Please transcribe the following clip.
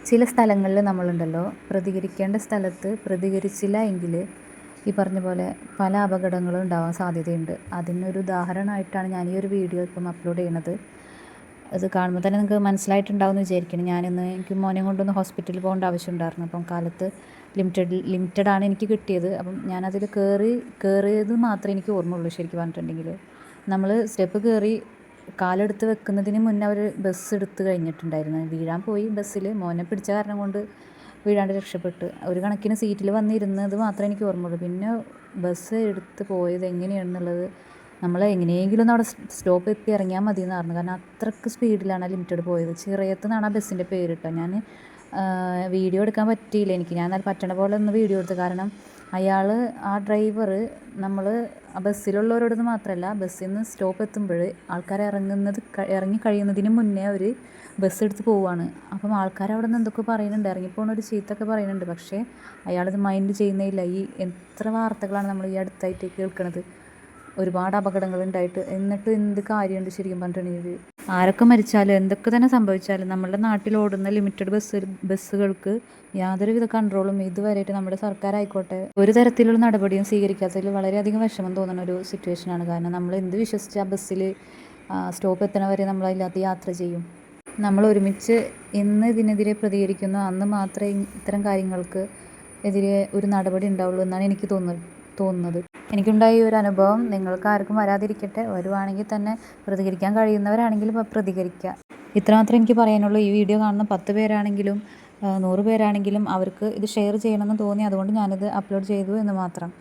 ചില സ്ഥലങ്ങളിൽ നമ്മളുണ്ടല്ലോ, പ്രതികരിക്കേണ്ട സ്ഥലത്ത് പ്രതികരിച്ചില്ല എങ്കിൽ ഈ പറഞ്ഞ പോലെ പല അപകടങ്ങളും ഉണ്ടാവാൻ സാധ്യതയുണ്ട്. അതിനൊരു ഉദാഹരണമായിട്ടാണ് ഞാൻ ഈ ഒരു വീഡിയോ ഇപ്പം അപ്ലോഡ് ചെയ്യണത്. അത് കാണുമ്പോൾ തന്നെ നിങ്ങൾക്ക് മനസ്സിലായിട്ടുണ്ടാവുമെന്ന് വിചാരിക്കണം. എനിക്ക് മോനെ കൊണ്ടൊന്ന് ഹോസ്പിറ്റലിൽ പോകേണ്ട ആവശ്യമുണ്ടായിരുന്നു. അപ്പം കാലത്ത് ലിമിറ്റഡാണ് എനിക്ക് കിട്ടിയത്. അപ്പം ഞാനതിൽ കയറിയത് മാത്രമേ എനിക്ക് ഓർമ്മയുള്ളൂ. ശരിക്കും പറഞ്ഞിട്ടുണ്ടെങ്കിൽ നമ്മൾ സ്റ്റെപ്പ് കയറി കാലെടുത്ത് വെക്കുന്നതിന് മുന്നേ അവർ ബസ് എടുത്ത് കഴിഞ്ഞിട്ടുണ്ടായിരുന്നു. വീഴാൻ പോയി ബസ്സിൽ. മോനെ പിടിച്ച കാരണം കൊണ്ട് വീഴാണ്ട് രക്ഷപ്പെട്ട്. ഒരു കണക്കിന് സീറ്റിൽ വന്നിരുന്നത് മാത്രമേ എനിക്ക് ഓർമ്മയുള്ളൂ. പിന്നെ ബസ് എടുത്ത് പോയത് എങ്ങനെയാണെന്നുള്ളത്, നമ്മൾ എങ്ങനെയെങ്കിലും ഒന്ന് അവിടെ സ്റ്റോപ്പ് എത്തി ഇറങ്ങിയാൽ മതി എന്ന് പറഞ്ഞു. കാരണം അത്രയ്ക്ക് സ്പീഡിലാണ് ലിമിറ്റഡ് പോയത്. ചിറയത്ത് നിന്നാണ് ആ ബസ്സിൻ്റെ പേരിട്ടത്. ഞാൻ വീഡിയോ എടുക്കാൻ പറ്റിയില്ല എനിക്ക്. ഞാൻ എന്നാൽ പറ്റണ പോലെ ഒന്ന് വീഡിയോ എടുത്തു. കാരണം ആ ഡ്രൈവർ നമ്മൾ ആ ബസ്സിലുള്ളവരോടൊന്ന് മാത്രമല്ല, ബസ്സിൽ നിന്ന് സ്റ്റോപ്പ് എത്തുമ്പോൾ ആൾക്കാർ ഇറങ്ങി കഴിയുന്നതിന് മുന്നേ അവർ ബസ് എടുത്ത് പോവുകയാണ്. അപ്പം ആൾക്കാർ അവിടെ നിന്ന് എന്തൊക്കെ പറയുന്നുണ്ട്, ഇറങ്ങിപ്പോണ ഒരു ചീത്തൊക്കെ പറയുന്നുണ്ട്. പക്ഷേ അയാളത് മൈൻഡ് ചെയ്യുന്നേയില്ല. എത്ര വാർത്തകളാണ് നമ്മൾ ഈ അടുത്തായിട്ട് കേൾക്കുന്നത്. ഒരുപാട് അപകടങ്ങളുണ്ടായിട്ട്. എന്നിട്ട് എന്ത് കാര്യമുണ്ട് ശരിക്കും പറഞ്ഞിട്ടുണ്ടെങ്കിൽ? ആരൊക്കെ മരിച്ചാലും എന്തൊക്കെ തന്നെ സംഭവിച്ചാലും നമ്മുടെ നാട്ടിൽ ഓടുന്ന ലിമിറ്റഡ് ബസ്സുകൾക്ക് യാതൊരുവിധ കൺട്രോളും ഇതുവരെയായിട്ട് നമ്മുടെ സർക്കാരായിക്കോട്ടെ ഒരു തരത്തിലുള്ള നടപടിയും സ്വീകരിക്കാത്തതിൽ വളരെയധികം വിഷമം തോന്നുന്ന ഒരു സിറ്റുവേഷനാണ്. കാരണം നമ്മൾ എന്ത് വിശ്വസിച്ച് ആ ബസ്സിൽ സ്റ്റോപ്പ് എത്തണ വരെ നമ്മളതിനകത്ത് യാത്ര ചെയ്യും. നമ്മൾ ഒരുമിച്ച് എന്ന് ഇതിനെതിരെ പ്രതികരിക്കുന്നു അന്ന് മാത്രമേ ഇത്തരം കാര്യങ്ങൾക്ക് എതിരെ ഒരു നടപടി ഉണ്ടാവുള്ളൂ എന്നാണ് എനിക്ക് തോന്നുന്നത്. എനിക്കുണ്ടായ ഈ ഒരു അനുഭവം നിങ്ങൾക്ക് ആർക്കും വരാതിരിക്കട്ടെ. വരുവാണെങ്കിൽ തന്നെ പ്രതികരിക്കാൻ കഴിയുന്നവരാണെങ്കിലും പ്രതികരിക്കുക. ഇത്രമാത്രം എനിക്ക് പറയാനുള്ളൂ. ഈ വീഡിയോ കാണുന്ന 10 പേരാണെങ്കിലും 100 പേരാണെങ്കിലും അവർക്ക് ഇത് ഷെയർ ചെയ്യണമെന്ന് തോന്നി. അതുകൊണ്ട് ഞാനിത് അപ്ലോഡ് ചെയ്തു എന്ന് മാത്രം.